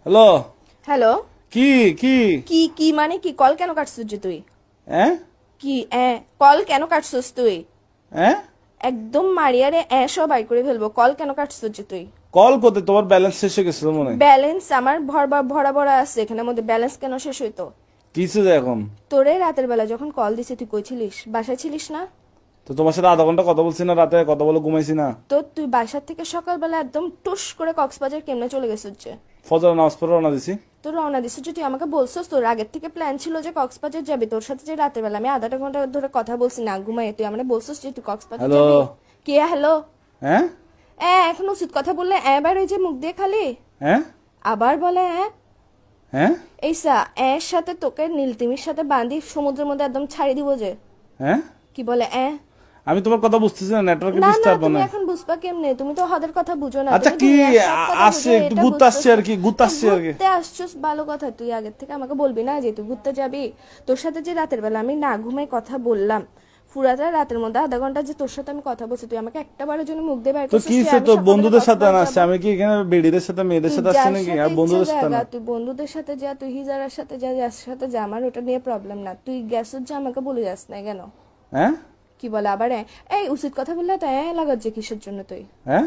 Hello. Hello. কি কি কি কি মানে কি? কল কেন কাটছিস যে তুই? হ্যাঁ কি কল কেন কাটছিস তুই? হ্যাঁ একদম মারিয়ারে সব বাই করে ফেলবো। কল কেন কাটছিস যে তুই? কল করতে তোমার ব্যালেন্স শেষ হয়ে গেছিল মনে হয়। ব্যালেন্স আমার ভরা ভরা ভরা আছে এখানের মধ্যে। ব্যালেন্স কেন শেষ হইতো? কিসে যে এখন তোরে রাতের বেলা যখন কল দিছি তুই কই ছিলিস? বাসায় ছিলিস না? তো তোমার সাথে আধা ঘন্টা কথা বলছি না, রাতে কথা বলে ঘুমাইছি না। তো তুই বাসার থেকে সকালবেলা একদম টুস করে কক্সবাজার কেমনে চলে গেছিস যে? ফজর নামাজ পড়ে রওনা দিছি। তোর রওনা দিছিস যে, তুই আমাকে বলছিস তোর আগের থেকে প্ল্যান ছিল যে কক্সবাজার যাবি। তোর সাথে যে রাতের বেলা আমি আধা ঘন্টা ধরে কথা বলছি না ঘুমাই, তুই আমাকে বলছিস যে তুই কক্সবাজার হ্যালো। যাবি। কে হ্যালো? হ্যাঁ এখন উচিত কথা বললে এবার ওই যে মুখ দিয়ে খালি হ্যাঁ আবার বলে হ্যাঁ এইসা এর সাথে তোকে নীলতিমির সাথে বাঁধি সমুদ্রের মধ্যে একদম ছাড়ি দিব যে। হ্যাঁ কি বলে আমি তোমার কথা বুঝতেছি না, নেটওয়ার্কে না না ডিস্টার্ব তুমি না। এখন বুঝবা কেমনে? তুমি তো হাদের কথা বুঝো না। আচ্ছা তুমি কি দুনিয়ার সব কথা আসছে, বুঝো, একটু এটা ঘুরতে আসছে আর বুঝতেছো। কি, ঘুরতে আসছে আর কি। ঘুরতে আসছস ভালো কথা, তুই আগের থেকে আমাকে বলবি না যে তুই ঘুরতে যাবি? তোর সাথে যে রাতের বেলা আমি না ঘুমাই কথা বললাম, পুরাটা রাতের মধ্যে আধা ঘন্টা যে তোর সাথে আমি কথা বলছি, তুই আমাকে একটা বারের জন্য মুখ দিয়ে বাইর তো করছিস কি যে সে আমি তো সকালবেলা বন্ধুদের সাথে কক্সবাজার আসছে, যাবো। আমি কি এখানে বেডিদের সাথে মেয়েদের তুই সাথে যার আসছি নাকি? সাথে আর ইচ্ছা বন্ধুদের সাথে জায়গা, না। তুই বন্ধুদের সাথে যা, তুই হিজারার সাথে যা, যার সাথে যা, আমার ওটা নিয়ে প্রবলেম না। তুই গেছিস যে আমাকে বলে যাস না কেন? হ্যাঁ কি বলে আবার এই উচিত কথা বললে তো লাগার যে কিসের জন্য তুই? হ্যাঁ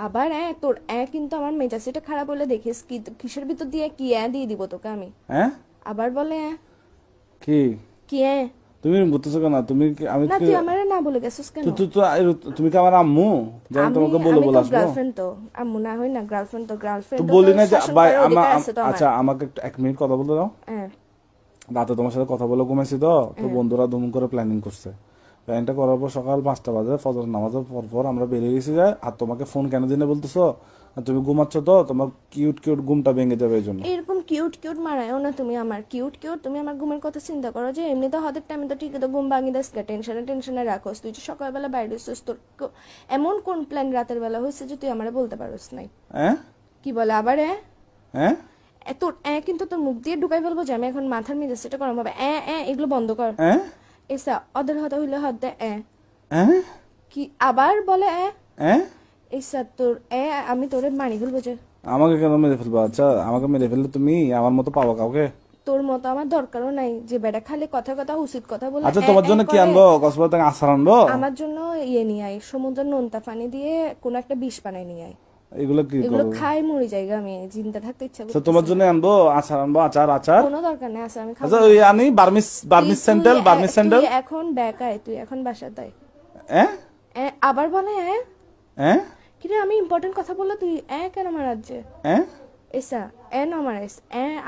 আবার তোর কিন্তু আমার মেজাজটা খারাপ হলে দেখিস কি কিসের ভিতর দিয়ে কি দিয়ে দিব তোকে আমি। হ্যাঁ আবার বলে কি কি তুমি বুঝতেছো কেন? তুমি আমি না, তুই আমারে না বলে গেছিস কেন? তুমি কি আমার আম্মু যে আমি তোমাকে বলে বলে আসবো? গার্লফ্রেন্ড তো আম্মু না হই না, গার্লফ্রেন্ড তো তো গার্লফ্রেন্ড বলি না যে ভাই তো আচ্ছা আমাকে একটু 1 মিনিট কথা বলতে দাও। রাতে তোমার সাথে কথা বলে ঘুমাইছি তো তো বন্ধুরা দুম করে প্ল্যানিং করছে। প্ল্যানিংটা করার পর সকাল 5টা বাজে ফজর নামাজের পর আমরা বেরিয়ে গেছি যায়। আর তোমাকে ফোন কেন দিনে বলতেছো? তুমি ঘুমাচ্ছ তো, তোমার কিউট কিউট ঘুমটা ভেঙে যাবে এই জন্য। এরকম কিউট কিউট মারায়ও না তুমি আমার। কিউট কিউট তুমি আমার ঘুমের কথা চিন্তা করো যে এমনি তো হাতের টাইমে তো ঠিকই তো ঘুম ভাঙি দাস কে, টেনশনে টেনশনে রাখোস। তুই যে সকালবেলা বাইরে হইছিস, তোর এমন কোন প্ল্যান রাতের বেলা হয়েছে যে তুই আমারে বলতে পারোস নাই? হ্যাঁ কি বলে আবার হ্যাঁ তোর কিন্তু তোর মুখ দিয়ে ঢুকাই ফেলবো যে আমি এখন মাথার মেজাজ সেটা গরম হবে। এগুলো বন্ধ কর। হ্যাঁ এসা অদের হতা হইলে হাত দে হ্যাঁ কি আবার বলে হ্যাঁ এসা তোর আমি তোরে মানি ফেলবো যে। আমাকে কেন মেরে ফেলবো? আচ্ছা আমাকে মেরে ফেললে তুমি আমার মতো পাবো কাউকে? তোর মতো আমার দরকারও নাই যে বেটা খালি কথা কথা উচিত কথা বলে। আচ্ছা তোমার জন্য কি আনবো? কক্সবাজার থেকে আচার আনবো? আমার জন্য নিয়ে আয়, সমুদ্রের নোনতা পানি দিয়ে কোন একটা বিষ বানাই নিয়ে আয়। এগুলো কি এগুলো করবো? খাই মরি জায়গা, আমি জিন্দা থাকতে ইচ্ছা তো করছে। তোমার জন্য আনবো আচার, আনবো আচার। আচার কোনো দরকার নেই, আছে আমি খাবো। আচ্ছা ওই আনি বার্মিস স্যান্ডেল, বার্মিস স্যান্ডেল। তুই এখন বেকায়, তুই এখন বাসায় তাই হ্যাঁ আবার বলে হ্যাঁ কিরে আমি ইম্পর্টেন্ট কথা বললে তুই কেন মারার যে? হ্যাঁ এসা না মারাইস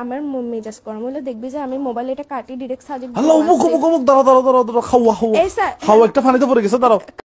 আমার মেজাজ গরম হলে দেখবি যে আমি মোবাইল এটা কাটি ডিরেক্ট সাজে। হ্যালো, মুখ মুখ মুখ, দাঁড়াও দাঁড়াও দাঁড়াও দাঁড়াও, খাওয়া খাওয়া এসা খাওয়া, একটা পানিতে পড়ে গেছে, দাঁড়াও।